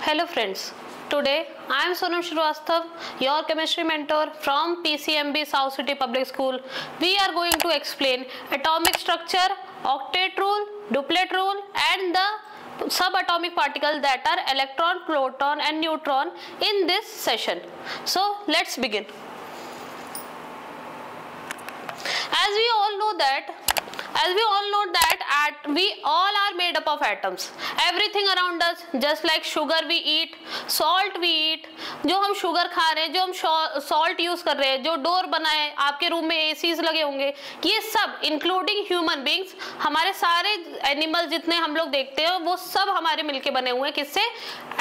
Hello friends, today I am Sonam Shrivastava, your chemistry mentor from PCMB South City Public School. We are going to explain atomic structure, octet rule, duplet rule and the subatomic particles that are electron, proton and neutron in this session. So let's begin. As we all know that we all are made up of atoms. Everything around us, just like sugar we eat, salt we eat. जो हम sugar खा रहे हैं, जो हम salt use कर रहे हैं, जो डोर बनाए, आपके रूम में एसीज लगे होंगे, ये सब इंक्लूडिंग ह्यूमन बींग्स, हमारे सारे एनिमल जितने हम लोग देखते हैं वो सब हमारे मिलके बने हुए हैं किससे?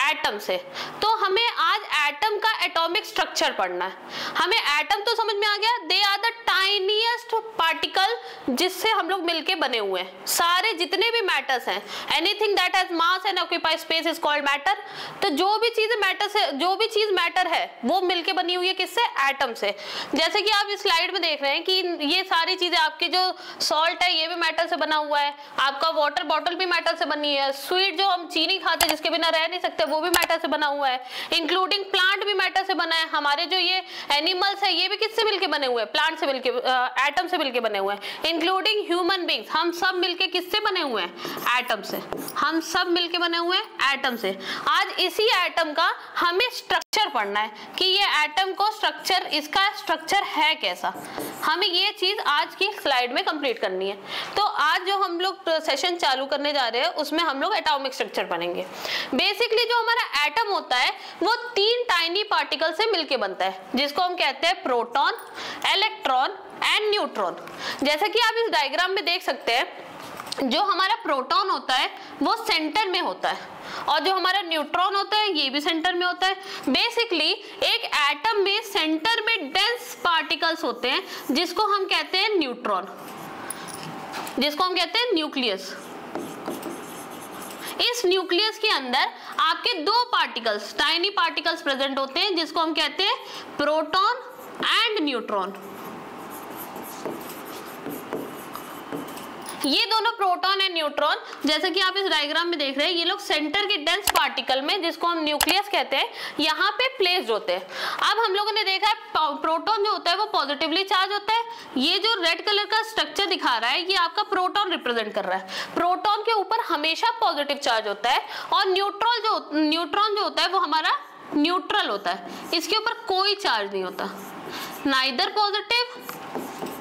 एटम से. तो हमें आज एटम का एटॉमिक स्ट्रक्चर पढ़ना है. हमें एटम तो समझ में आ गया, they are the tiniest particle जिससे हम लोग मिलके बने हुए हैं. सारे जितने भी मैटर्स हैं, anything that has mass and occupy space is called matter. तो जो भी चीज मैटर से, जो भी चीज मैटर है वो मिलके बनी हुई है किससे? एटम से. जैसे कि आप इस स्लाइड में देख रहे हैं कि ये सारी चीजें, आपकी जो सॉल्ट है ये भी मैटर से बना हुआ है, आपका वाटर बॉटल भी मैटर से बनी है, स्वीट जो हम चीनी खाते हैं जिसके बिना रह नहीं सकते वो भी मैटर से बना हुआ है, इंक्लूडिंग प्लांट भी मैटर से बना है. हमारे जो ये एनिमल्स है ये भी किससे मिलके बने हुए हैं? प्लांट से मिलके, एटम से मिलके बने हुए हैं. इंक्लूडिंग ह्यूमन बींग्स, हम सब मिलके किससे बने हुए हैं? एटम से. हम सब मिलके बने हुए हैं एटम से. आज इसी एटम का हमें स्ट्रक्चर पढ़ना है कि ये एटम को स्ट्रक्चर, इसका स्ट्रक्चर है कैसा. हमें ये चीज आज की स्लाइड में कंप्लीट करनी है. तो आज जो हम लोग सेशन चालू करने जा रहे हैं उसमें हम लोग एटॉमिक स्ट्रक्चर पढ़ेंगे. बेसिकली जो हमारा एटम होता है वो 3 टाइनी पार्टिकल से मिलके बनता है, जिसको हम कहते हैं प्रोटॉन, इलेक्ट्रॉन एंड न्यूट्रॉन. जैसा कि आप इस डायग्राम में देख सकते हैं, जो हमारा प्रोटॉन होता है वो सेंटर में होता है और जो हमारा न्यूट्रॉन होता है ये भी सेंटर में होता है. बेसिकली एक एटम में सेंटर में डेंस पार्टिकल्स होते हैं जिसको हम कहते हैं न्यूट्रॉन, जिसको हम कहते हैं न्यूक्लियस. इस न्यूक्लियस के अंदर आपके 2 पार्टिकल्स, टाइनी पार्टिकल्स प्रेजेंट होते हैं जिसको हम कहते हैं प्रोटॉन एंड न्यूट्रॉन. ये दोनों प्रोटॉन एंड न्यूट्रॉन, जैसे कि आप इस डायग्राम में देख रहे हैं, ये लोग सेंटर के डेंस पार्टिकल में, जिसको हम न्यूक्लियस कहते हैं, यहाँ पे प्लेस्ड होते हैं. अब हम लोगों ने देखा है प्रोटॉन जो होता है वो पॉजिटिवली चार्ज होता है. ये जो रेड कलर का स्ट्रक्चर दिखा रहा है ये आपका प्रोटॉन रिप्रेजेंट कर रहा है. प्रोटॉन के ऊपर हमेशा पॉजिटिव चार्ज होता है और न्यूट्रॉन जो होता है वो हमारा न्यूट्रल होता है. इसके ऊपर कोई चार्ज नहीं होता, नाइदर पॉजिटिव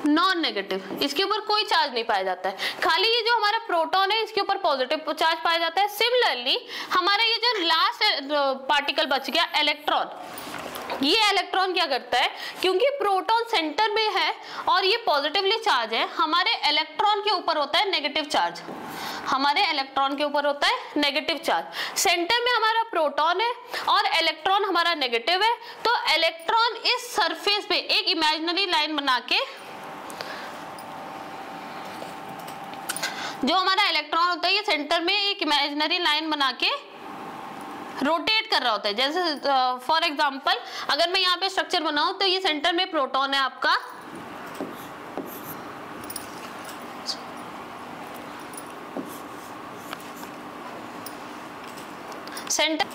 नॉन नेगेटिव, इसके ऊपर कोई चार्ज नहीं पाया जाता है. खाली ये जो हमारा प्रोटॉन है इसके ऊपर पॉजिटिव चार्ज पाया जाता है. सिमिलरली हमारा ये जो लास्ट पार्टिकल बच गया इलेक्ट्रॉन, ये इलेक्ट्रॉन क्या करता है, क्योंकि प्रोटॉन सेंटर में है और ये पॉजिटिवली चार्ज है, हमारे इलेक्ट्रॉन के ऊपर होता है नेगेटिव चार्ज. हमारे इलेक्ट्रॉन के ऊपर होता है नेगेटिव चार्ज. सेंटर में हमारा प्रोटॉन है और इलेक्ट्रॉन हमारा नेगेटिव है. तो इलेक्ट्रॉन इस सरफेस पे एक इमेजिनरी लाइन बना के, जो हमारा इलेक्ट्रॉन होता है ये सेंटर में एक इमेजिनरी लाइन बना के रोटेट कर रहा होता है. जैसे फॉर एग्जांपल अगर मैं यहाँ पे स्ट्रक्चर बनाऊं तो ये सेंटर में प्रोटॉन है आपका, सेंटर,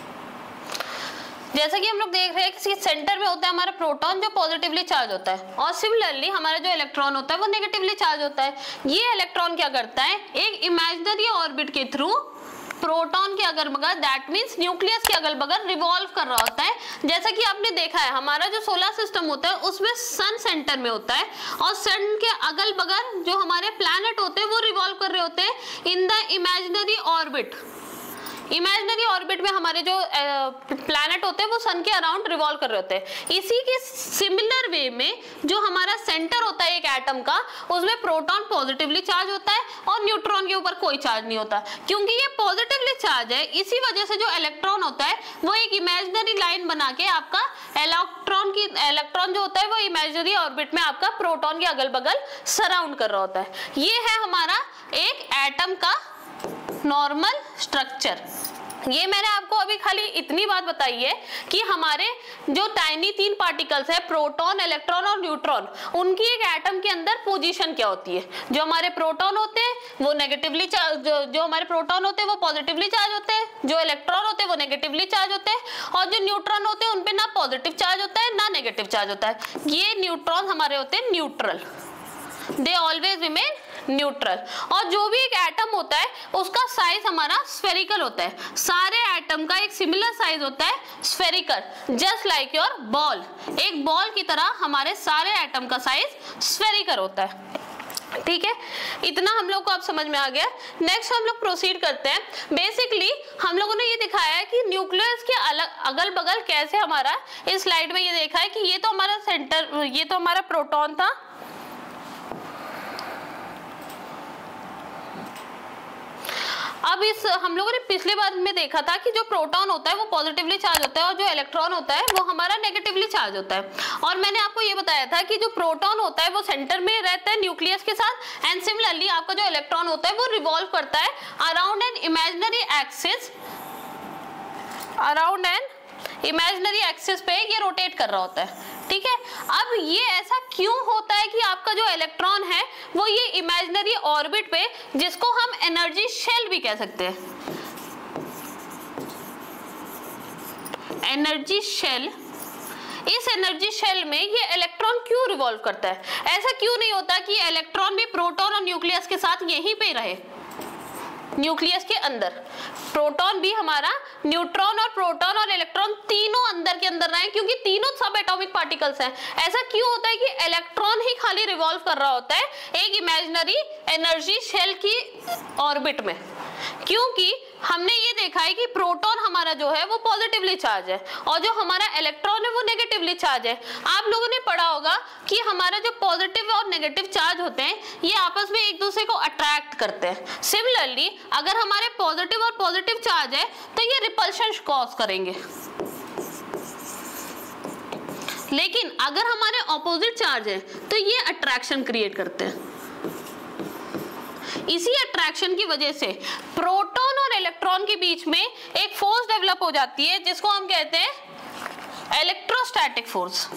जैसा कि हम लोग देख रहे हैं कि सेंटर में होता है हमारा प्रोटॉन जो पॉजिटिवली चार्ज होता है और सिमिलरली हमारा जो इलेक्ट्रॉन होता है वो नेगेटिवली चार्ज होता है. ये इलेक्ट्रॉन क्या करता है, एक इमेजिनरी ऑर्बिट के थ्रू प्रोटॉन के अगल बगल, दैट मींस न्यूक्लियस के अगल बगल रिवॉल्व कर रहा होता है. जैसा कि आपने देखा है हमारा जो सोलर सिस्टम होता है उसमें सन सेंटर में होता है और सन के अगल बगल जो हमारे प्लैनेट होते हैं वो रिवॉल्व कर रहे होते हैं in the imaginary orbit. Imaginary orbit में हमारे जो प्लैनेट होते हैं वो सन के अराउंड रिवॉल्व कर रहे होते हैं. इसी के सिमिलर वे में जो हमारा सेंटर होता है एक एटम का, उसमें प्रोटॉन पॉजिटिवली चार्ज होता है और न्यूट्रॉन के ऊपर कोई चार्ज नहीं होता. क्योंकि ये पॉजिटिवली चार्ज है इसी वजह से जो इलेक्ट्रॉन होता है वो एक इमेजिनरी लाइन बना के आपका इलेक्ट्रॉन जो होता है वो इमेजिनरी ऑर्बिट में आपका प्रोटॉन के अगल बगल सराउंड कर रहा होता है. ये है हमारा एक एटम का नॉर्मल स्ट्रक्चर. ये मैंने आपको अभी खाली इतनी बात बताई है कि हमारे जो टाइनी 3 पार्टिकल्स है, प्रोटॉन, इलेक्ट्रॉन और न्यूट्रॉन, उनकी एक एटम के अंदर पोजीशन क्या होती है। जो हमारे प्रोटॉन होते हैं वो नेगेटिवली चार्ज, जो हमारे प्रोटॉन होते हैं वो पॉजिटिवली चार्ज होते हैं, जो इलेक्ट्रॉन होते हैं वो नेगेटिवली चार्ज होते हैं, और जो न्यूट्रॉन होते हैं उनपे ना पॉजिटिव चार्ज होता है ना नेगेटिव चार्ज होता है। ये न्यूट्रॉन हमारे होते हैं neutral, they always remain neutral. और जो भी एक एटम होता है उसका साइज हमारा स्फेरिकल होता है। सारे एटम का एक सिमिलर साइज होता है, spherical, just like your ball. एक बॉल की तरह हमारे सारे एटम का साइज स्फेरिकल होता है। ठीक है, इतना हम लोग को अब समझ में आ गया। नेक्स्ट हम लोग प्रोसीड करते हैं। बेसिकली हम लोगों ने ये दिखाया है कि न्यूक्लियस के अलग अगल बगल कैसे हमारा, इस स्लाइड में ये देखा है कि ये तो हमारा सेंटर, ये तो हमारा प्रोटॉन था, अब इस हम लोगों ने पिछले बार में देखा था कि जो प्रोटॉन होता है वो पॉजिटिवली चार्ज होता है और जो इलेक्ट्रॉन होता है वो हमारा नेगेटिवली चार्ज होता है। और मैंने आपको ये बताया था कि जो प्रोटॉन होता है वो सेंटर में रहता है न्यूक्लियस के साथ, एंड सिमिलरली आपका जो इलेक्ट्रॉन होता है वो रिवॉल्व करता है around an imaginary axis, around an imaginary axis पे ये रोटेट कर रहा होता है। ठीक है, अब ये ऐसा क्यों होता है कि आपका जो इलेक्ट्रॉन है वो ये इमेजिनरी ऑर्बिट पे, जिसको हम एनर्जी शेल भी कह सकते हैं, एनर्जी शेल, इस एनर्जी शेल में ये इलेक्ट्रॉन क्यों रिवॉल्व करता है। ऐसा क्यों नहीं होता कि इलेक्ट्रॉन भी प्रोटॉन और न्यूक्लियस के साथ यहीं पे रहे, न्यूक्लियस के अंदर। प्रोटॉन भी हमारा, न्यूट्रॉन और प्रोटॉन और इलेक्ट्रॉन तीनों अंदर के अंदर रहे, क्योंकि तीनों सब एटॉमिक पार्टिकल्स हैं। ऐसा क्यों होता है कि इलेक्ट्रॉन ही खाली रिवॉल्व कर रहा होता है एक इमेजिनरी एनर्जी शेल की ऑर्बिट में? क्योंकि हमने ये देखा है कि प्रोटॉन हमारा जो है वो पॉजिटिवली चार्ज है और जो हमारा इलेक्ट्रॉन है वो नेगेटिवली चार्ज है। आप लोगों ने पढ़ा होगा कि हमारा जो पॉजिटिव और नेगेटिव चार्ज होते हैं ये आपस में एक दूसरे को अट्रैक्ट करते हैं। सिमिलरली अगर हमारे पॉजिटिव और पॉजिटिव चार्ज है तो ये रिपल्शन कॉज करेंगे, लेकिन अगर हमारे ऑपोजिट चार्ज है तो ये अट्रैक्शन क्रिएट करते हैं। इसी अट्रैक्शन की वजह से प्रोटॉन और इलेक्ट्रॉन के बीच में एक फोर्स डेवलप हो जाती है जिसको हम कहते हैं इलेक्ट्रोस्टैटिक फोर्स।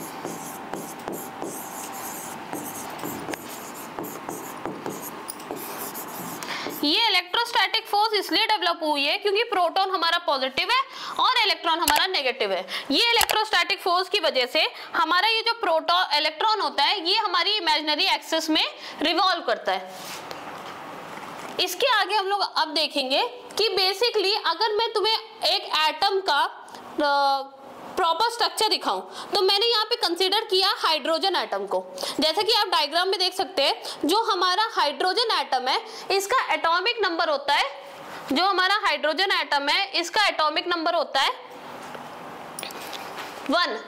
ये इलेक्ट्रोस्टैटिक फोर्स इसलिए डेवलप हुई है क्योंकि प्रोटॉन हमारा पॉजिटिव है और इलेक्ट्रॉन हमारा नेगेटिव है। ये इलेक्ट्रोस्टैटिक फोर्स की वजह से हमारा ये जो प्रोटॉन इलेक्ट्रॉन होता है ये हमारी इमेजिनरी एक्सिस में रिवॉल्व करता है। इसके आगे हम लोग अब देखेंगे कि बेसिकली अगर मैं तुम्हें एक एटम का प्रॉपर स्ट्रक्चर दिखाऊं तो मैंने यहाँ पे कंसीडर किया हाइड्रोजन एटम को। जैसा कि आप डायग्राम में देख सकते हैं, जो हमारा हाइड्रोजन एटम है इसका एटॉमिक नंबर होता है, जो हमारा हाइड्रोजन एटम है इसका एटॉमिक नंबर होता है 1,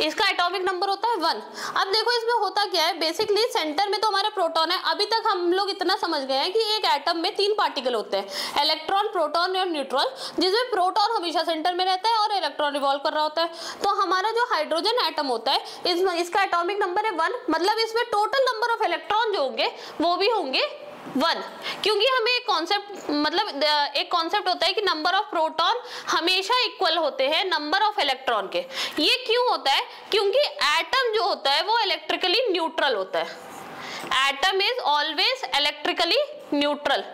इसका एटॉमिक नंबर होता है 1। अब देखो इसमें होता क्या है, बेसिकली सेंटर में तो हमारा प्रोटॉन है। अभी तक हम लोग इतना समझ गए हैं कि एक एटम में 3 पार्टिकल होते हैं, इलेक्ट्रॉन, प्रोटॉन और न्यूट्रॉन, जिसमें प्रोटॉन हमेशा सेंटर में रहता है और इलेक्ट्रॉन रिवॉल्व कर रहा होता है। तो हमारा जो हाइड्रोजन एटम होता है इसका एटॉमिक नंबर है 1, मतलब इसमें टोटल नंबर ऑफ इलेक्ट्रॉन जो होंगे वो भी होंगे 1, क्योंकि हमें एक कॉन्सेप्ट होता है कि नंबर ऑफ प्रोटॉन हमेशा इक्वल होते हैं नंबर ऑफ इलेक्ट्रॉन के। ये क्यों होता है? क्योंकि एटम जो होता है वो इलेक्ट्रिकली न्यूट्रल होता है। Atom is always electrically neutral.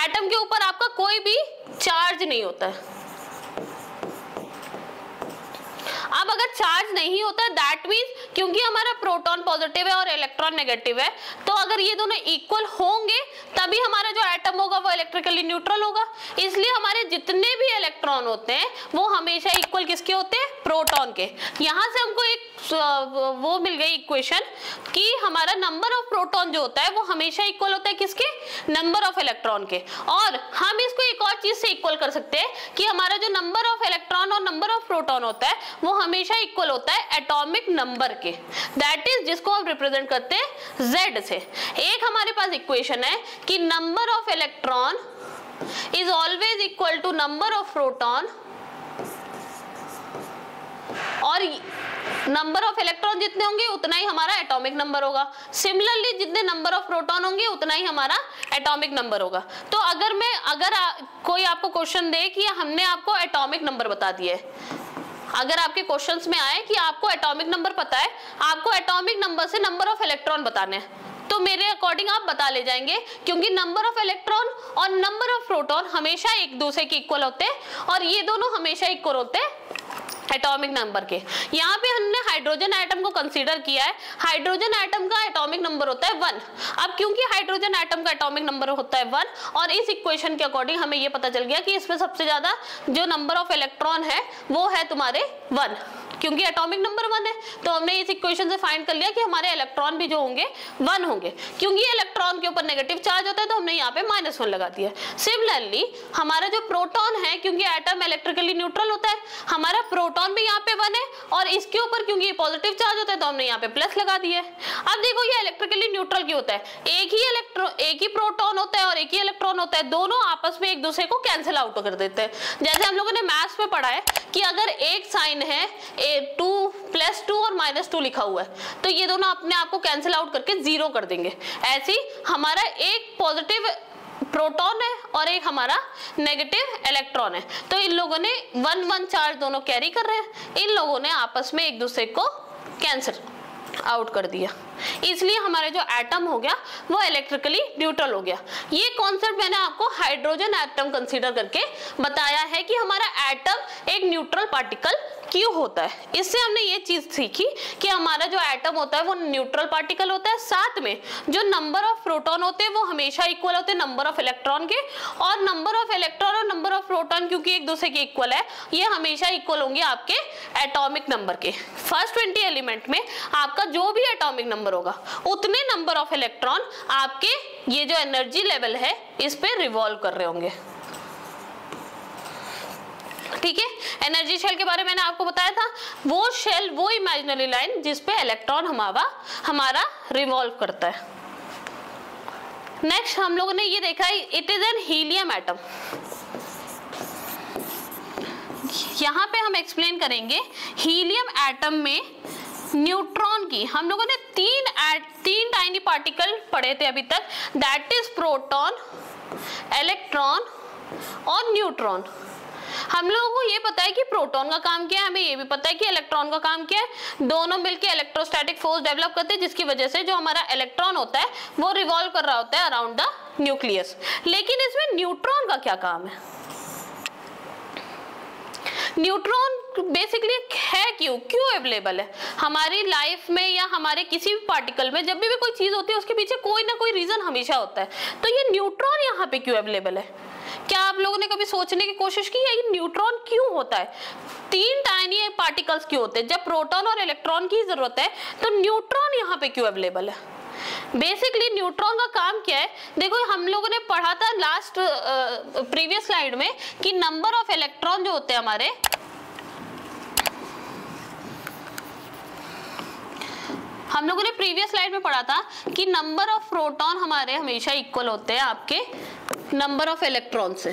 Atom के ऊपर आपका कोई भी चार्ज नहीं होता है। अब अगर चार्ज नहीं होता दैट मीन्स, क्योंकि हमारा प्रोटॉन पॉजिटिव है और इलेक्ट्रॉन नेगेटिव है, तो अगर ये दोनों इक्वल होंगे तभी हमारा जो एटम होगा वो इलेक्ट्रिकली न्यूट्रल होगा। इसलिए हमारे जितने भी इलेक्ट्रॉन होते हैं वो हमेशा इक्वल किसके होते हैं? प्रोटॉन के। यहाँ से हमको एक वो मिल गई इक्वेशन कि हमारा नंबर ऑफ प्रोटॉन जो होता है वो हमेशा इक्वल होता है किसके? नंबर ऑफ इलेक्ट्रॉन के। और हम इसको एक और चीज से इक्वल कर सकते हैं कि हमारा जो नंबर ऑफ इलेक्ट्रॉन और नंबर ऑफ प्रोटॉन होता है वो हमेशा इक्वल होता है एटॉमिक नंबर के, दैट इज जिसको हम रिप्रेजेंट करते हैं Z से। एक हमारे पास इक्वेशन है कि number of electron is always equal to number of proton और नंबर ऑफ इलेक्ट्रॉन जितने होंगे उतना ही हमारा एटॉमिक नंबर होगा। सिमिलरली जितने नंबर ऑफ प्रोटॉन होंगे उतना ही हमारा एटॉमिक नंबर होगा। तो अगर कोई आपको क्वेश्चन दे कि हमने आपको एटॉमिक नंबर बता दिया है, अगर आपके क्वेश्चंस में आए कि आपको एटॉमिक नंबर पता है, आपको एटॉमिक नंबर से नंबर ऑफ इलेक्ट्रॉन बताने हैं, तो मेरे अकॉर्डिंग आप बता ले जाएंगे, क्योंकि नंबर ऑफ इलेक्ट्रॉन और नंबर ऑफ प्रोटॉन हमेशा एक दूसरे के इक्वल होते हैं और ये दोनों हमेशा इक्वल होते हैं एटॉमिक नंबर के। यहाँ पे हमने हाइड्रोजन एटम को कंसीडर किया है। हाइड्रोजन एटम का एटॉमिक नंबर होता है 1। अब क्योंकि हाइड्रोजन एटम का एटॉमिक नंबर होता है 1 और इस इक्वेशन के अकॉर्डिंग हमें ये पता चल गया कि इसमें सबसे ज्यादा जो नंबर ऑफ इलेक्ट्रॉन है वो है तुम्हारे 1, क्योंकि एटॉमिक नंबर 1 है। तो हमने इस इक्वेशन से फाइंड कर लिया कि हमारे इलेक्ट्रॉन भी जो होंगे 1 होंगे, क्योंकि इलेक्ट्रॉन के ऊपर नेगेटिव चार्ज होता है तो हमने यहाँ पे -1 लगा दिया। सिमिलरली हमारा जो प्रोटॉन है, क्योंकि एटम इलेक्ट्रिकली न्यूट्रल होता है, हमारा प्रोटॉन भी यहाँ पे 1 है और इसके ऊपर क्योंकि पॉजिटिव चार्ज होता है तो हमने यहाँ पे प्लस लगा दिया है। अब देखो ये इलेक्ट्रिकली न्यूट्रल क्यों होता है? एक ही प्रोटॉन होता है और एक ही इलेक्ट्रॉन होता है, दोनों आपस में एक दूसरे को कैंसिल आउट कर देते हैं। जैसे हम लोगों ने मैथ्स में पढ़ा है कि अगर एक साइन है 2 + 2 और -2 लिखा हुआ है तो ये दोनों अपने आप को कैंसिल आउट करके 0 कर देंगे। ऐसे ही हमारा एक पॉजिटिव प्रोटॉन है और एक हमारा नेगेटिव इलेक्ट्रॉन है, तो इन लोगों ने 1-1 चार्ज दोनों कैरी कर रहे हैं, इन लोगों ने आपस में एक दूसरे को कैंसिल आउट कर दिया, इसलिए हमारा जो एटम हो गया वो इलेक्ट्रिकली न्यूट्रल हो गया। ये कॉन्सेप्ट मैंने आपको हाइड्रोजन एटम कंसीडर करके बताया है कि हमारा एटम एक न्यूट्रल पार्टिकल क्यों होता है। इससे हमने ये चीज सीखी कि हमारा जो एटम होता है वो न्यूट्रल पार्टिकल होता है, साथ में जो नंबर ऑफ प्रोटॉन होते हैं वो हमेशा इक्वल होते हैं नंबर ऑफ इलेक्ट्रॉन के, और नंबर ऑफ इलेक्ट्रॉन और नंबर ऑफ प्रोटॉन क्योंकि एक दूसरे के इक्वल है, ये हमेशा इक्वल होंगे आपके एटॉमिक नंबर के। फर्स्ट 20 एलिमेंट में आपका जो भी एटॉमिक नंबर होगा उतने नंबर ऑफ इलेक्ट्रॉन आपके ये जो एनर्जी लेवल है इस पे रिवॉल्व कर रहे होंगे। ठीक है, एनर्जी शेल के बारे में मैंने आपको बताया था, वो शेल वो इमेजिनरी लाइन जिस पे इलेक्ट्रॉन हमारा रिवॉल्व करता है। नेक्स्ट हम लोगों ने ये देखा है, it is an helium atom. यहाँ पे हम एक्सप्लेन करेंगे हीलियम एटम में न्यूट्रॉन की हम लोगों ने तीन टाइनी पार्टिकल पढ़े थे अभी तक, दैट इज प्रोटॉन, इलेक्ट्रॉन और न्यूट्रॉन। हम लोगों को ये पता है कि प्रोटॉन का काम क्या है, हमें ये भी पता है कि इलेक्ट्रॉन का काम क्या है। दोनों मिलकर इलेक्ट्रोस्टैटिक फोर्स डेवलप करते हैं, जिसकी वजह से जो हमारा इलेक्ट्रॉन होता है वो रिवॉल्व कर रहा होता है अराउंड द न्यूक्लियस। लेकिन इसमें न्यूट्रॉन का क्या काम है? न्यूट्रॉन बेसिकली है क्यों अवेलेबल है हमारी लाइफ में या हमारे किसी भी पार्टिकल में? जब भी कोई चीज होती है उसके पीछे कोई ना कोई रीजन हमेशा होता है। तो ये न्यूट्रॉन यहाँ पे क्यों अवेलेबल है? क्या आप लोगों ने कभी सोचने की कोशिश की है कि न्यूट्रॉन क्यों होता है? 3 टाइनी पार्टिकल्स क्यों होते हैं? जब प्रोटॉन और इलेक्ट्रॉन की जरूरत है तो न्यूट्रॉन यहाँ पे क्यों अवेलेबल है? बेसिकली न्यूट्रॉन का काम क्या है? देखो हम लोगों ने पढ़ा था लास्ट प्रीवियस स्लाइड में कि नंबर ऑफ इलेक्ट्रॉन जो होते हैं हमारे, हम लोगों ने प्रीवियस स्लाइड में पढ़ा था कि नंबर ऑफ प्रोटॉन हमारे हमेशा इक्वल होते हैं आपके नंबर ऑफ इलेक्ट्रॉन से,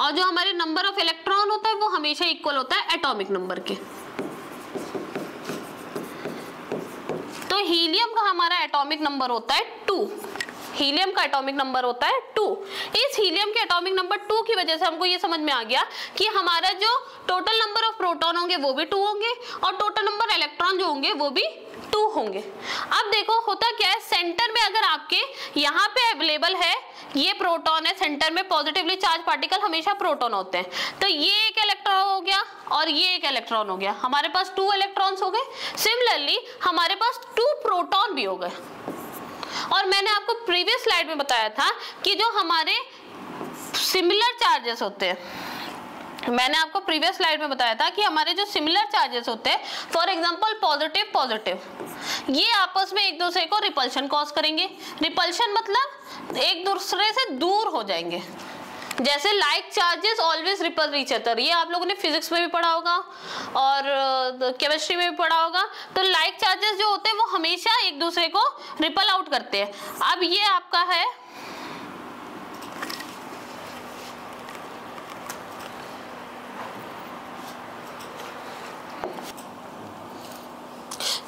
और जो हमारे नंबर ऑफ इलेक्ट्रॉन होता है वो हमेशा इक्वल होता है एटॉमिक नंबर के। तो हीलियम का हमारा एटॉमिक नंबर होता है 2। हीलियम का एटॉमिक नंबर होता है 2। इस हीलियम के एटॉमिक नंबर 2 की वजह से हमको ये समझ में आ गया कि हमारा जो टोटल नंबर ऑफ प्रोटॉन होंगे वो भी 2 होंगे और टोटल नंबर इलेक्ट्रॉन जो होंगे वो भी 2 होंगे। अब देखो होता क्या है, सेंटर में अगर आपके यहाँ पे अवेलेबल है ये प्रोटॉन है, सेंटर में पॉजिटिवली चार्ज पार्टिकल हमेशा प्रोटॉन होते हैं, तो ये एक इलेक्ट्रॉन हो गया और ये एक इलेक्ट्रॉन हो गया, हमारे पास 2 इलेक्ट्रॉन्स हो गए। सिमिलरली हमारे पास 2 प्रोटॉन भी हो गए। और मैंने आपको प्रीवियस स्लाइड में बताया था कि जो हमारे सिमिलर चार्जेस होते हैं, मैंने आपको प्रीवियस स्लाइड में बताया था कि हमारे जो सिमिलर चार्जेस होते हैं, फॉर एग्जांपल पॉजिटिव, ये आपस में एक दूसरे को रिपल्शन कॉज करेंगे। रिपल्शन मतलब एक दूसरे से दूर हो जाएंगे। जैसे like charges always ripple each other, ये आप लोगों ने फिजिक्स में भी पढ़ा होगा और केमिस्ट्री में भी पढ़ा होगा। तो लाइक चार्जेस जो होते हैं वो हमेशा एक दूसरे को रिपल आउट करते हैं। अब ये आपका है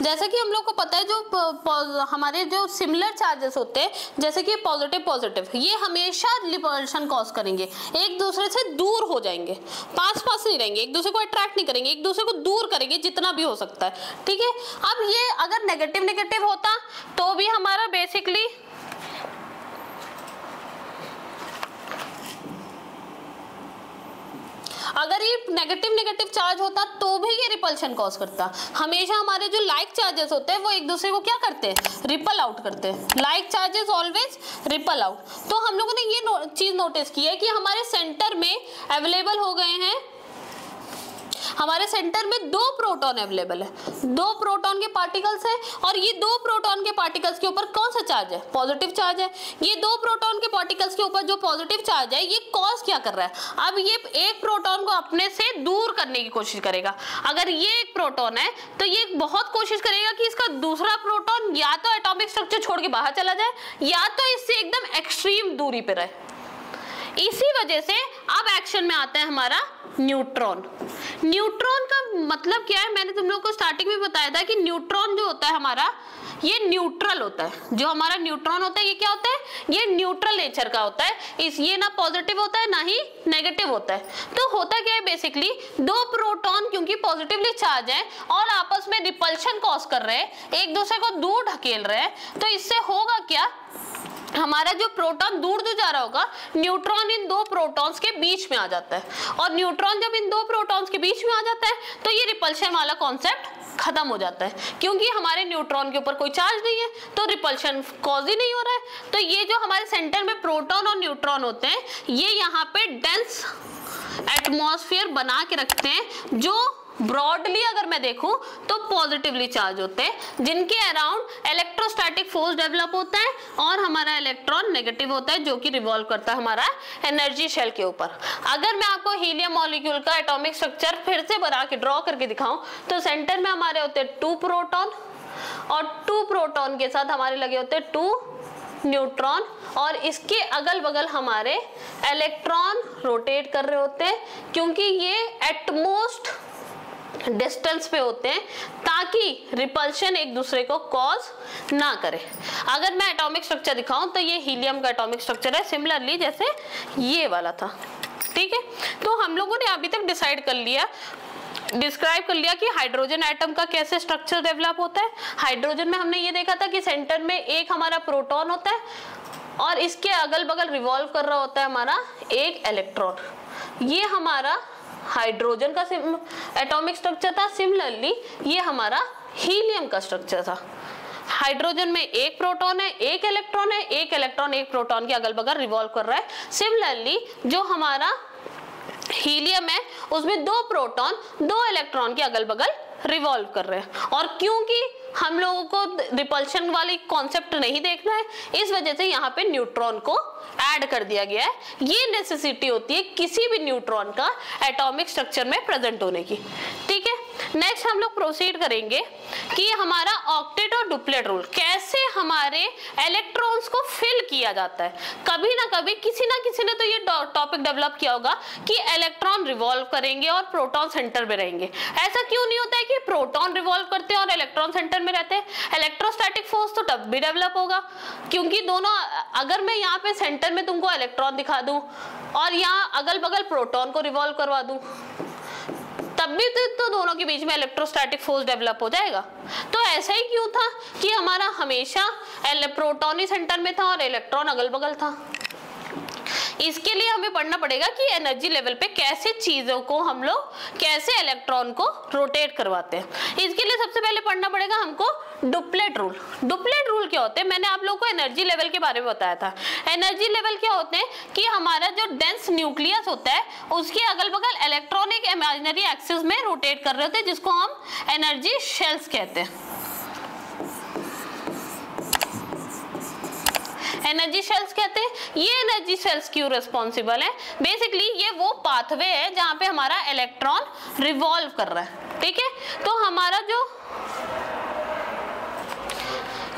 जैसे कि हम लोग को पता है जो हमारे जो सिमिलर चार्जेस होते हैं, जैसे कि पॉजिटिव पॉजिटिव, ये हमेशा रिपल्शन कॉज करेंगे, एक दूसरे से दूर हो जाएंगे, पास पास नहीं रहेंगे, एक दूसरे को अट्रैक्ट नहीं करेंगे, एक दूसरे को दूर करेंगे जितना भी हो सकता है, ठीक है। अब ये अगर नेगेटिव नेगेटिव होता तो भी हमारा बेसिकली अगर ये नेगेटिव नेगेटिव चार्ज होता तो भी ये रिपल्शन कॉज करता। हमेशा हमारे जो लाइक चार्जेस होते हैं वो एक दूसरे को क्या करते हैं, रिपल आउट करते हैं। Like charges always ripple out. तो हम लोगों ने ये चीज नोटिस की है कि हमारे सेंटर में अवेलेबल हो गए हैं, हमारे सेंटर में 2 प्रोटॉन अवेलेबल है, 2 प्रोटॉन के पार्टिकल्स है, और ये 2 प्रोटॉन के पार्टिकल्स के ऊपर कौन सा चार्ज है, पॉजिटिव चार्ज है। ये 2 प्रोटॉन के पार्टिकल्स के ऊपर जो पॉजिटिव चार्ज है ये कॉज क्या कर रहा है, अब ये एक प्रोटॉन को अपने से दूर करने की कोशिश करेगा। अगर ये एक प्रोटॉन है तो ये बहुत कोशिश करेगा कि इसका दूसरा प्रोटॉन या तो एटॉमिक स्ट्रक्चर छोड़ के बाहर चला जाए या तो इससे एकदम एक्सट्रीम दूरी पे रहे। इसी वजह से अब एक्शन में आता है हमारा न्यूट्रॉन। न्यूट्रॉन का मतलब क्या है, मैंने तुम लोगों को स्टार्टिंग में बताया था कि न्यूट्रॉन जो होता है हमारा ये न्यूट्रल होता है। जो हमारा न्यूट्रॉन होता है ये क्या होता है, ये न्यूट्रल नेचर का होता है। ये ना पॉजिटिव होता है ना ही नेगेटिव होता है। तो होता क्या है बेसिकली, 2 प्रोटॉन क्योंकि पॉजिटिवली चार्ज है और आपस में रिपल्शन कॉज कर रहे हैं, एक दूसरे को दूर ढकेल रहे हैं, तो इससे होगा क्या, हमारा जो प्रोटॉन दूर जो जा रहा होगा, न्यूट्रॉन इन 2 प्रोटॉन्स के बीच में आ जाता है, और न्यूट्रॉन जब इन 2 प्रोटॉन्स के बीच में आ जाता है तो ये रिपल्शन वाला कॉन्सेप्ट खत्म हो जाता है, क्योंकि हमारे न्यूट्रॉन के ऊपर कोई चार्ज नहीं है तो रिपल्शन कॉज ही नहीं हो रहा है। तो ये जो हमारे सेंटर में प्रोटॉन और न्यूट्रॉन होते हैं ये यहाँ पे डेंस एटमॉस्फेयर बना के रखते हैं, जो ब्रॉडली अगर मैं देखूं तो पॉजिटिवली चार्ज होते हैं, जिनके अराउंड इलेक्ट्रोस्टैटिक फोर्स डेवलप होता है और हमारा इलेक्ट्रॉन नेगेटिव होता है जो कि रिवॉल्व करता है हमारा एनर्जी शेल के ऊपर। अगर मैं आपको हीलियम मॉलिक्यूल का एटॉमिक स्ट्रक्चर फिर से बना के ड्रॉ करके दिखाऊं तो सेंटर में हमारे होते हैं 2 प्रोटॉन, और 2 प्रोटॉन के साथ हमारे लगे होते हैं 2 न्यूट्रॉन, और इसके अगल बगल हमारे इलेक्ट्रॉन रोटेट कर रहे होते हैं, क्योंकि ये एटमोस्ट डिस्टेंस पे होते हैं ताकि रिपल्शन एक दूसरे को कॉज ना करे। अगर मैं एटॉमिक स्ट्रक्चर दिखाऊं तो ये हीलियम का एटॉमिक स्ट्रक्चर है, सिमिलरली जैसे ये वाला था, ठीक है। तो हम लोगों ने अभी तक डिसाइड कर लिया, डिस्क्राइब कर लिया कि हाइड्रोजन एटम का कैसे स्ट्रक्चर डेवलप होता है। हाइड्रोजन में हमने ये देखा था कि सेंटर में एक हमारा प्रोटॉन होता है और इसके अगल बगल रिवॉल्व कर रहा होता है हमारा एक इलेक्ट्रॉन। ये हमारा हाइड्रोजन का एटॉमिक स्ट्रक्चर था। सिमिलरली ये हमारा हीलियम का स्ट्रक्चर था। हाइड्रोजन में एक प्रोटॉन है, एक इलेक्ट्रॉन है, एक इलेक्ट्रॉन एक प्रोटॉन के अगल बगल रिवॉल्व कर रहा है। सिमिलरली जो हमारा हीलियम है उसमें 2 प्रोटॉन 2 इलेक्ट्रॉन के अगल बगल रिवॉल्व कर रहे हैं, और क्योंकि हम लोगों को रिपल्शन वाली कॉन्सेप्ट नहीं देखना है इस वजह से यहाँ पे न्यूट्रॉन को ऐड कर दिया गया है। ये नेसेसिटी होती है किसी भी न्यूट्रॉन का एटॉमिक स्ट्रक्चर में प्रेजेंट होने की, ठीक है। नेक्स्ट हम लोग प्रोसीड करेंगे कि हमारा ऑक्टेट और डुप्लेट रूल, कैसे हमारे इलेक्ट्रॉन्स को फिल किया जाता है। कभी ना कभी किसी ने तो ये टॉपिक डेवलप किया होगा कि इलेक्ट्रॉन रिवॉल्व करेंगे और प्रोटॉन सेंटर में रहेंगे। ऐसा क्यों नहीं होता है कि प्रोटॉन रिवॉल्व करते हैं और इलेक्ट्रॉन सेंटर में रहते हैं? इलेक्ट्रोस्टैटिक फोर्स तो तब भी डेवलप होगा, क्योंकि दोनों, अगर मैं यहाँ पे सेंटर में तुमको इलेक्ट्रॉन दिखा दूं और यहाँ अगल बगल प्रोटॉन को रिवॉल्व करवा दूं तब भी तो दोनों के बीच में इलेक्ट्रोस्टैटिक फोर्स डेवलप हो जाएगा। तो ऐसा ही क्यों था कि हमारा हमेशा प्रोटॉन ही सेंटर में था और इलेक्ट्रॉन अगल बगल था? इसके लिए हमें पढ़ना पड़ेगा कि एनर्जी लेवल पे कैसे चीजों को हम लोग, कैसे इलेक्ट्रॉन को रोटेट करवाते हैं। इसके लिए सबसे पहले पढ़ना पड़ेगा हमको डुप्लेट रूल। डुप्लेट रूल क्या होते हैं? मैंने आप लोगों को एनर्जी लेवल के बारे में बताया था। एनर्जी लेवल क्या होते हैं कि हमारा जो डेंस न्यूक्लियस होता है उसके अगल बगल इलेक्ट्रॉन एक इमेजिनरी एक्सिस में रोटेट कर रहे होते हैं, जिसको हम एनर्जी शेल्स कहते हैं। एनर्जी शेल्स कहते हैं। ये एनर्जी शेल्स क्यों रिस्पॉन्सिबल है? बेसिकली ये वो पाथवे है जहां पे हमारा इलेक्ट्रॉन रिवॉल्व कर रहा है, ठीक है। तो हमारा जो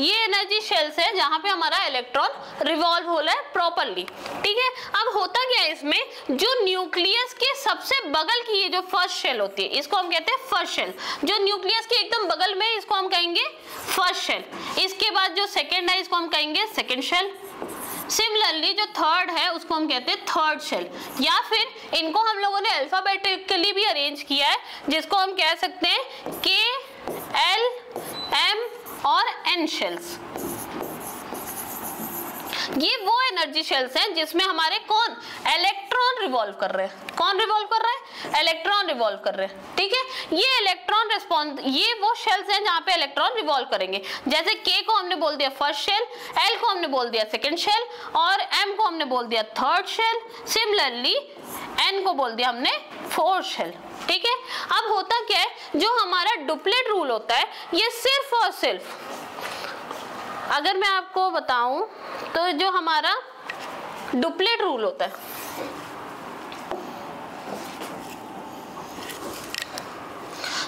ये एनर्जी शेल्स है जहां पे हमारा इलेक्ट्रॉन रिवॉल्व हो रहा है प्रॉपरली, ठीक है। अब होता क्या है इसमें, जो न्यूक्लियस के सबसे बगल की ये जो फर्स्ट शेल होती है इसको हम कहते हैं फर्स्ट शेल, जो न्यूक्लियस के एकदम बगल में इसको हम कहेंगे फर्स्ट शेल। इसके बाद जो सेकेंड है इसको हम कहेंगे सेकेंड शेल। सिमिलरली जो थर्ड है उसको हम कहते हैं थर्ड शेल, या फिर इनको हम लोगों ने अल्फाबेटिकली भी अरेंज किया है जिसको हम कह सकते हैं के, एल, एम और एन शेल्स। ये वो एनर्जी शेल्स हैं जिसमें हमारे कौन इलेक्ट्रॉन रिवॉल्व कर रहे हैं। कौन रिवॉल्व कर रहा है, इलेक्ट्रॉन रिवॉल्व कर रहे हैं, ठीक है। ये इलेक्ट्रॉन रिस्पॉन्स, ये वो शेल्स हैं जहां पे इलेक्ट्रॉन रिवॉल्व करेंगे। जैसे के को हमने बोल दिया फर्स्ट शेल, एल को हमने बोल दिया सेकंड शेल और एम को हमने बोल दिया थर्ड शेल। सिमिलरली एन को बोल दिया हमने फोर्थ शेल, ठीक है। अब होता क्या है, जो हमारा डुप्लेट रूल होता है ये सिर्फ और सिर्फ, अगर मैं आपको बताऊं तो जो हमारा डुप्लेट रूल होता है,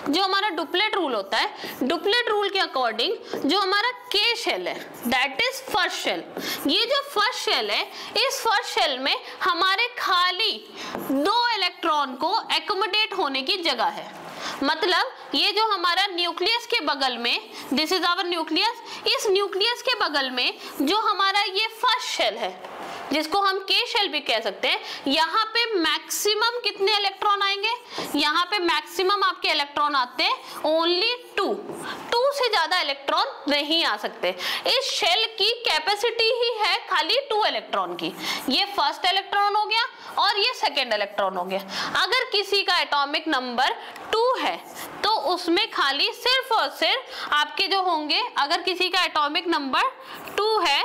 जो हमारा डुप्लेट रूल होता है, डुप्लेट रूल के अकॉर्डिंग जो हमारा के शेल है दैट इज फर्स्ट शेल। ये जो फर्स्ट शेल है, इस फर्स्ट शेल में हमारे खाली 2 इलेक्ट्रॉन को एकोमोडेट होने की जगह है। मतलब ये जो हमारा न्यूक्लियस के बगल में, दिस इज आवर न्यूक्लियस, इस न्यूक्लियस के बगल में जो हमारा ये फर्स्ट शेल है जिसको हम के शेल भी कह सकते हैं, यहाँ पे मैक्सिमम कितने इलेक्ट्रॉन आएंगे, यहाँ पे मैक्सिमम आपके इलेक्ट्रॉन आते हैं ओनली 2 से ज्यादा इलेक्ट्रॉन नहीं आ सकते। इस शेल की कैपेसिटी ही है खाली 2 इलेक्ट्रॉन की। ये फर्स्ट इलेक्ट्रॉन हो गया और ये सेकेंड इलेक्ट्रॉन हो गया। अगर किसी का एटॉमिक नंबर 2 है तो उसमें खाली सिर्फ और सिर्फ आपके जो होंगे, अगर किसी का एटॉमिक नंबर 2 है,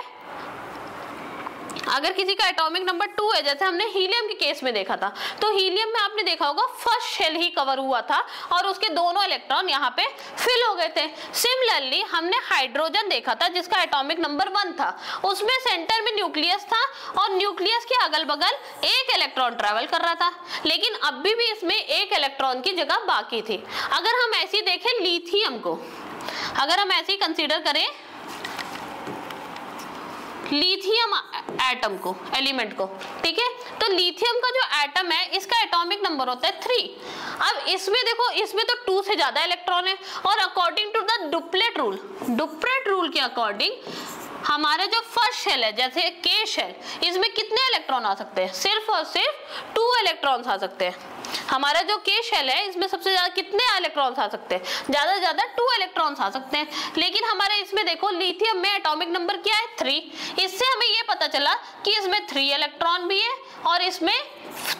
अगर किसी का एटॉमिक नंबर 2 है, जैसे हमने हीलियम के केस में देखा था, तो हीलियम में आपने देखा होगा फर्स्ट शेल ही कवर हुआ था और उसके दोनों इलेक्ट्रॉन यहाँ पे फिल हो गए थे। सिमिलरली हमने हाइड्रोजन देखा था जिसका एटॉमिक नंबर 1 था, उसमें सेंटर में न्यूक्लियस था और न्यूक्लियस के अगल बगल एक इलेक्ट्रॉन ट्रेवल कर रहा था, लेकिन अभी भी इसमें एक इलेक्ट्रॉन की जगह बाकी थी। अगर हम ऐसे देखें लिथियम को, अगर हम ऐसे कंसिडर करें लिथियम एटम को, एलिमेंट को, ठीक है, तो लिथियम का जो एटम है इसका एटॉमिक नंबर होता है 3। अब इसमें देखो, इसमें तो 2 से ज्यादा इलेक्ट्रॉन है और according to the duplet rule के अकॉर्डिंग हमारा जो फर्स्ट शेल है जैसे के शेल, इसमें कितने इलेक्ट्रॉन आ सकते हैं, सिर्फ और सिर्फ 2 इलेक्ट्रॉन्स आ सकते हैं। हमारा जो के शेल है इसमें सबसे ज्यादा कितने इलेक्ट्रॉन्स आ सकते हैं, ज्यादा से ज्यादा 2 इलेक्ट्रॉन्स आ सकते हैं। लेकिन हमारे इसमें देखो लिथियम में एटॉमिक नंबर क्या है 3। इससे हमें ये पता चला कि इसमें 3 इलेक्ट्रॉन भी है और इसमें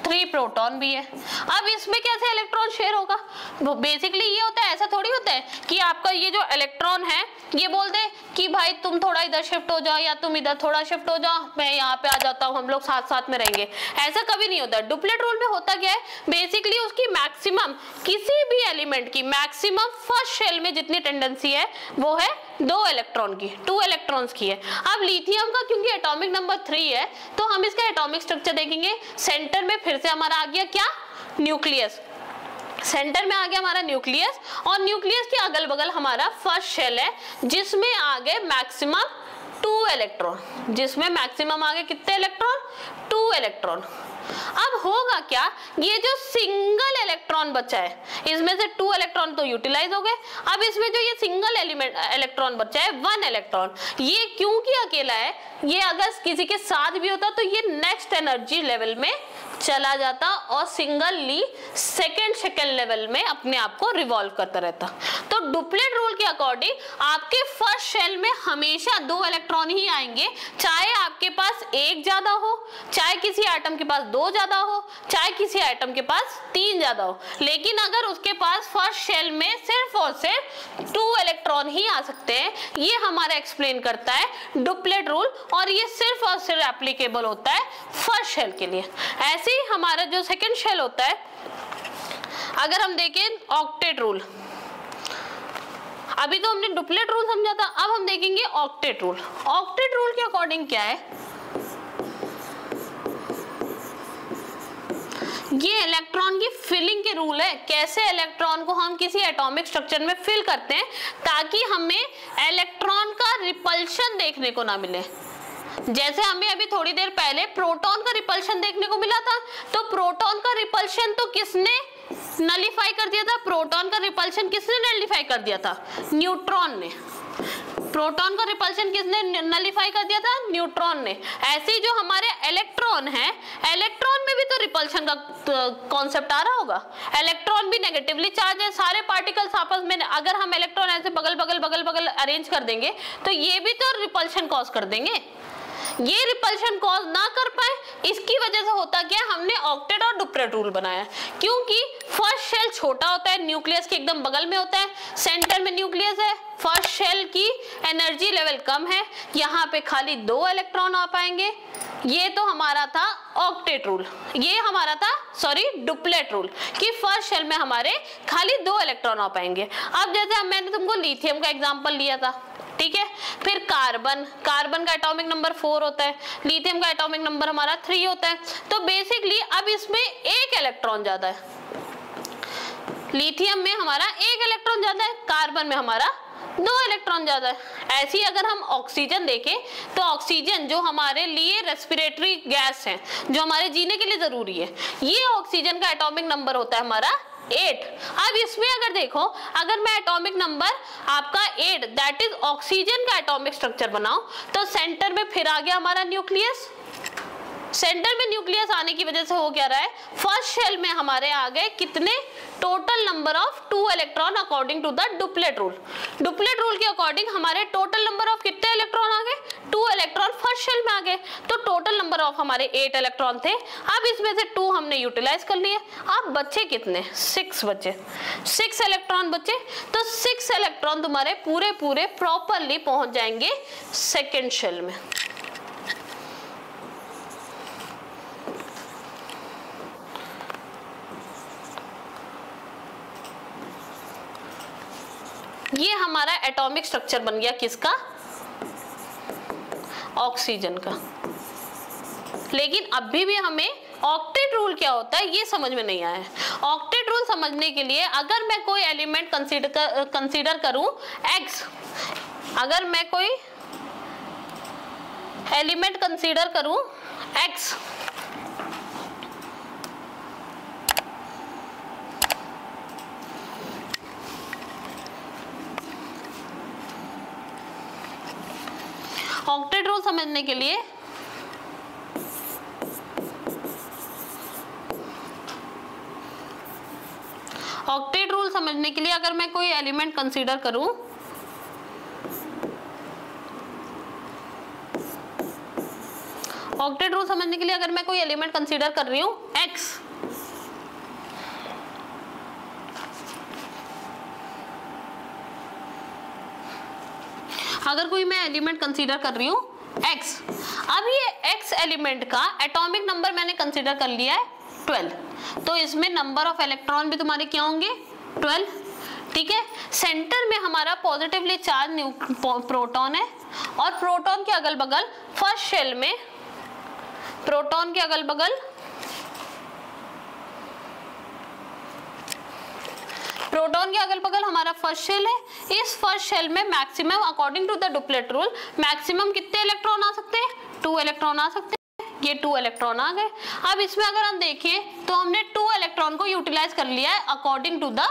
3 प्रोटॉन भी है। अब इसमें कैसे इलेक्ट्रॉन शेयर होगा, बेसिकली ये होता है, ऐसा थोड़ी होता है कि आपका ये जो इलेक्ट्रॉन है ये बोल दे कि भाई तुम थोड़ा इधर शिफ्ट हो जाओ या तुम इधर थोड़ा शिफ्ट हो जाओ, मैं यहाँ पे आ जाता हूँ, हम लोग साथ साथ में रहेंगे। ऐसा कभी नहीं होता। डुप्लेट रूल में होता क्या है, बेसिकली उसकी मैक्सिमम, किसी भी एलिमेंट की मैक्सिमम फर्स्ट शेल में जितनी टेंडेंसी है वो है 2 इलेक्ट्रॉन की, 2 इलेक्ट्रॉन्स की है। अब लिथियम का क्योंकि एटॉमिक नंबर 3 है तो हम इसका एटॉमिक स्ट्रक्चर देखेंगे। सेंटर में फिर से हमारा आ गया क्या, न्यूक्लियस, सेंटर में आ गया हमारा न्यूक्लियस और न्यूक्लियस के अगल बगल हमारा फर्स्ट शेल है जिसमें आ गए मैक्सिमम 2 इलेक्ट्रॉन, जिसमें मैक्सिमम आ गए कितने इलेक्ट्रॉन, 2 इलेक्ट्रॉन। अब होगा क्या, ये जो सिंगल इलेक्ट्रॉन बचा है इसमें से 2 इलेक्ट्रॉन तो यूटिलाइज हो गए। अब इसमें जो ये सिंगल इलेक्ट्रॉन बचा है 1 इलेक्ट्रॉन, ये क्योंकि अकेला है, ये अगर किसी के साथ भी होता तो ये नेक्स्ट एनर्जी लेवल में चला जाता और सिंगली सेकेंड लेवल में अपने आप को रिवॉल्व करता रहता। तो डुप्लेट रूल के अकॉर्डिंग आपके फर्स्ट शेल में हमेशा 2 इलेक्ट्रॉन ही आएंगे, चाहे आपके पास 1 ज्यादा हो, चाहे किसी एटम के पास 2 ज्यादा हो, चाहे किसी एटम के पास 3 ज्यादा हो। लेकिन अगर उसके पास फर्स्ट शेल में सिर्फ और सिर्फ 2 इलेक्ट्रॉन ही आ सकते हैं, ये हमारा एक्सप्लेन करता है डुप्लेट रूल और ये सिर्फ और सिर्फ एप्लीकेबल होता है फर्स्ट शेल के लिए। ऐसे ही हमारा जो सेकंड शेल होता है, अगर हम देखें ऑक्टेट रूल, अभी तो हमने डुप्लेट रूल समझा था, अब हम देखेंगे ऑक्टेट रूल। ऑक्टेट रूल के अकॉर्डिंग क्या है, ये इलेक्ट्रॉन की फिलिंग के रूल है, कैसे इलेक्ट्रॉन को हम किसी एटॉमिक स्ट्रक्चर में फिल करते हैं ताकि हमें इलेक्ट्रॉन का रिपल्शन देखने को ना मिले। जैसे हमें अभी थोड़ी देर पहले प्रोटॉन का रिपल्शन देखने को मिला था, तो प्रोटॉन का रिपल्शन तो किसने नलिफाई कर दिया था? प्रोटॉन का रिपल्शन किसने नलिफाई कर दिया था? न्यूट्रॉन ने। प्रोटॉन का रिपल्शन किसने नलिफाई कर दिया था? न्यूट्रॉन ने। ऐसे ही जो हमारे इलेक्ट्रॉन है, इलेक्ट्रॉन में भी तो रिपल्शन का कॉन्सेप्ट आ रहा होगा। इलेक्ट्रॉन भी नेगेटिवली चार्ज है, सारे पार्टिकल्स आपस में, अगर हम इलेक्ट्रॉन ऐसे बगल बगल बगल बगल अरेंज कर देंगे तो ये भी तो रिपल्शन कॉज कर देंगे। ये रिपल्शन कॉज ना कर पाए, इसकी वजह से होता क्या, हमने ऑक्टेट और डुप्लेट रूल बनाया। क्योंकि फर्स्ट शेल छोटा होता है, न्यूक्लियस के एकदम बगल में होता है, सेंटर में न्यूक्लियस है, फर्स्ट शेल की एनर्जी लेवल कम है, यहाँ पे खाली 2 इलेक्ट्रॉन आ पाएंगे। ये तो हमारा था ऑक्टेट रूल, ये हमारा था डुप्लेट रूल कि फर्स्ट शेल में हमारे खाली 2 इलेक्ट्रॉन आ पाएंगे। अब जैसे मैंने तुमको लिथियम का एग्जांपल लिया था, ठीक है। फिर कार्बन का एटॉमिक नंबर 4 होता है, लिथियम का एटॉमिक नंबर हमारा 3 होता है। तो बेसिकली अब इसमें 1 इलेक्ट्रॉन ज्यादा है, लिथियम में हमारा 1 इलेक्ट्रॉन ज्यादा है, कार्बन में हमारा 2 इलेक्ट्रॉन ज्यादा है। ऐसे ही अगर हम ऑक्सीजन देखें तो ऑक्सीजन जो हमारे लिए रेस्पिरेटरी गैस है, जो हमारे जीने के लिए जरूरी है, ये ऑक्सीजन का एटॉमिक नंबर होता है हमारा 8। अब इसमें अगर देखो, अगर मैं एटॉमिक नंबर आपका 8 दैट इज ऑक्सीजन का एटॉमिक स्ट्रक्चर बनाऊं, तो सेंटर में फिर आ गया हमारा न्यूक्लियस। सेंटर में न्यूक्लियस आने की वजह से हो क्या रहा है, फर्स्ट शेल में हमारे आ गए कितने, total number of 2 electron according to the duplet rule. Duplet rule के अकॉर्डिंग हमारे टोटल नंबर ऑफ कितने इलेक्ट्रॉन आ गए, 2 इलेक्ट्रॉन फर्स्ट शेल में आ गए। तो टोटल नंबर ऑफ हमारे 8 इलेक्ट्रॉन थे। अब इसमें से 2 हमने यूटिलाइज कर लिए। अब बचे कितने, 6 बचे, 6 इलेक्ट्रॉन बचे। तो 6 इलेक्ट्रॉन तुम्हारे पूरे प्रॉपरली पहुंच जाएंगे सेकेंड शेल में। ये हमारा एटॉमिक स्ट्रक्चर बन गया किसका, ऑक्सीजन का। लेकिन अभी भी हमें ऑक्टेट रूल क्या होता है ये समझ में नहीं आया है। ऑक्टेट रूल समझने के लिए अगर मैं कोई एलिमेंट कंसीडर करूं x, अगर मैं कोई एलिमेंट कंसीडर करूं x, ऑक्टेट रूल समझने के लिए अगर मैं कोई एलिमेंट कंसीडर करूं, ऑक्टेट रूल समझने के लिए अगर मैं कोई एलिमेंट कंसीडर कर रही हूं x, अगर कोई मैं एलिमेंट कंसीडर कर रही हूँ x, अब ये x एलिमेंट का एटॉमिक नंबर मैंने कंसीडर कर लिया है 12, तो इसमें नंबर ऑफ इलेक्ट्रॉन भी तुम्हारे क्या होंगे 12, ठीक है। सेंटर में हमारा पॉजिटिवली चार्ज प्रोटॉन है और प्रोटॉन के अगल बगल फर्स्ट शेल में, प्रोटॉन के अगल बगल हमारा फर्स्ट शेल है। इस फर्स्ट शेल में maximum according to the duplet rule maximum कितने इलेक्ट्रॉन आ सकते हैं, 2 इलेक्ट्रॉन आ सकते हैं। ये 2 इलेक्ट्रॉन आ गए। अब इसमें अगर हम देखें तो हमने 2 इलेक्ट्रॉन को यूटिलाइज कर लिया है according to the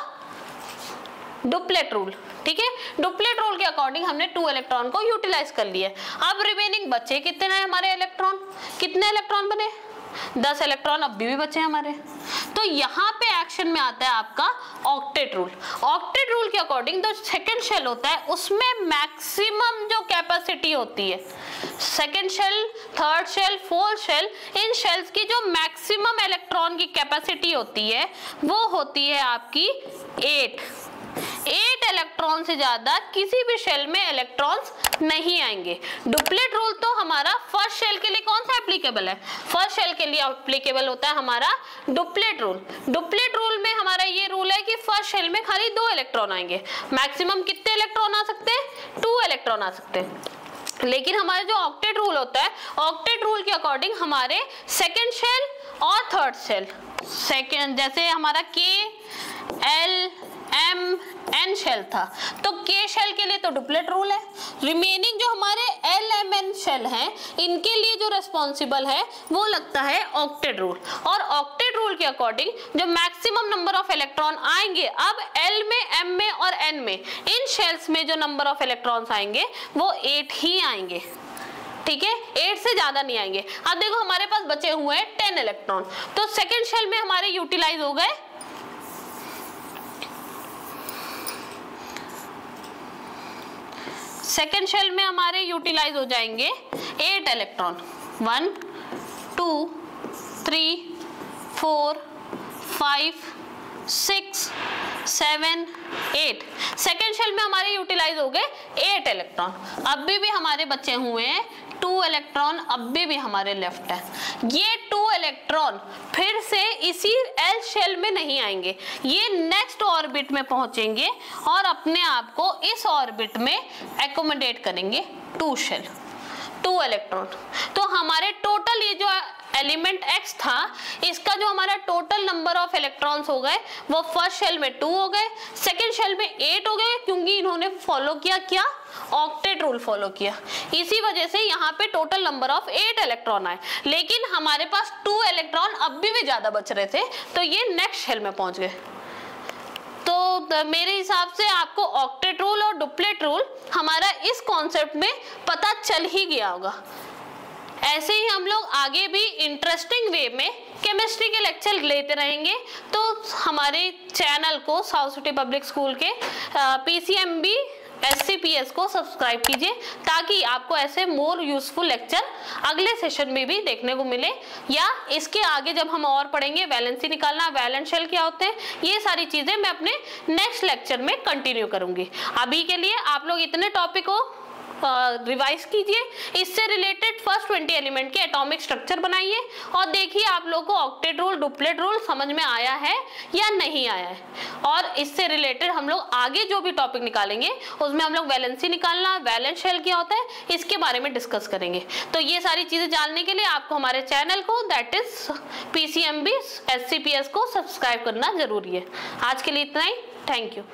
duplet rule, ठीक है। डुप्लेट रूल के अकॉर्डिंग हमने 2 इलेक्ट्रॉन को यूटिलाइज कर लिया। अब रिमेनिंग बचे कितने हैं हमारे इलेक्ट्रॉन, कितने इलेक्ट्रॉन बने, 10 इलेक्ट्रॉन अभी भी बचे हमारे। तो यहाँ पे एक्शन में आता है आपका ऑक्टेट रूल। ऑक्टेट रूल के अकॉर्डिंग जो सेकंड शेल होता है उसमें मैक्सिमम जो कैपेसिटी होती है, second shell, third shell, fourth shell, इन शेल्स की जो मैक्सिमम इलेक्ट्रॉन की कैपेसिटी होती है वो होती है आपकी 8 इलेक्ट्रॉन से ज्यादा किसी भी शेल में इलेक्ट्रॉन्स नहीं आएंगे। डुप्लेट रूल तो हमारा फर्स्ट शेल के लिए कौन सा एप्लीकेबल है, फर्स्ट शेल के लिए एप्लीकेबल होता है हमारा डुप्लेट रूल। डुप्लेट रूल में हमारा ये रूल है कि फर्स्ट शेल में खाली 2 इलेक्ट्रॉन आएंगे। मैक्सिमम कितने इलेक्ट्रॉन आ सकते हैं, 2 इलेक्ट्रॉन आ सकते हैं। लेकिन हमारा जो ऑक्टेट रूल होता है, ऑक्टेट रूल के अकॉर्डिंग हमारे सेकेंड शेल और थर्ड शेल, सेकेंड जैसे हमारा के एल एम एन शेल था, तो के शेल के लिए तो डुप्लेट रूल है। रिमेनिंग जो हमारे एल एम एन शेल हैं, इनके लिए जो रेस्पॉन्सिबल है वो लगता है ऑक्टेट रूल। और ऑक्टेट रूल के अकॉर्डिंग जो मैक्सिमम नंबर ऑफ इलेक्ट्रॉन आएंगे, अब एल में, एम में और एन में, इन शेल्स में जो नंबर ऑफ इलेक्ट्रॉन्स आएंगे वो 8 ही आएंगे, ठीक है, 8 से ज्यादा नहीं आएंगे। अब देखो हमारे पास बचे हुए हैं 10 इलेक्ट्रॉन, तो सेकेंड शेल में हमारे यूटिलाइज हो गए सेकेंड शेल में हमारे यूटिलाइज हो जाएंगे 8 इलेक्ट्रॉन, 1 2 3 4 5 6 7 8। सेकेंड शेल में हमारे यूटिलाइज हो गए 8 इलेक्ट्रॉन। अभी भी हमारे बचे हुए हैं 2 इलेक्ट्रॉन, अभी भी हमारे लेफ्ट है। ये 2 इलेक्ट्रॉन फिर से इसी एल शेल में नहीं आएंगे, ये नेक्स्ट ऑर्बिट में पहुंचेंगे और अपने आप को इस ऑर्बिट में एकोमोडेट करेंगे 2 शेल, 2 इलेक्ट्रॉन। तो हमारे टोटल ये जो एलिमेंट X था, इसका जो हमारा टोटल नंबर ऑफ इलेक्ट्रॉन्स हो गए वो फर्स्ट शेल में 2 हो गए, सेकेंड शेल में 8 हो गए, क्योंकि इन्होंने फॉलो किया क्या, ऑक्टेट रूल फॉलो किया। इसी वजह से यहाँ पे टोटल नंबर ऑफ 8 इलेक्ट्रॉन आए, लेकिन हमारे पास 2 इलेक्ट्रॉन अभी भी ज्यादा बच रहे थे, तो ये नेक्स्ट शेल में पहुंच गए। तो मेरे हिसाब से आपको ऑक्टेट रूल और डुप्लेट रूल हमारा इस कॉन्सेप्ट में पता चल ही गया होगा। ऐसे ही हम लोग आगे भी इंटरेस्टिंग वे में केमिस्ट्री के लेक्चर लेते रहेंगे। तो हमारे चैनल को साउथ सिटी पब्लिक स्कूल के PCMB SCPS को सब्सक्राइब कीजिए, ताकि आपको ऐसे मोर यूजफुल लेक्चर अगले सेशन में भी देखने को मिले, या इसके आगे जब हम और पढ़ेंगे वैलेंसी निकालना, वैलेंट शेल क्या होते हैं, ये सारी चीजें मैं अपने नेक्स्ट लेक्चर में कंटिन्यू करूंगी। अभी के लिए आप लोग इतने टॉपिक को रिवाइज कीजिए, इससे रिलेटेड फर्स्ट 20 एलिमेंट के एटॉमिक स्ट्रक्चर बनाइए और देखिए आप लोगों को ऑक्टेट रूल, डुप्लेट रूल समझ में आया है या नहीं आया है। और इससे रिलेटेड हम लोग आगे जो भी टॉपिक निकालेंगे उसमें हम लोग वैलेंसी निकालना, वैलेंट शेल क्या होता है, इसके बारे में डिस्कस करेंगे। तो ये सारी चीजें जानने के लिए आपको हमारे चैनल को, दैट इज PCMB SCPS को सब्सक्राइब करना जरूरी है। आज के लिए इतना ही, थैंक यू।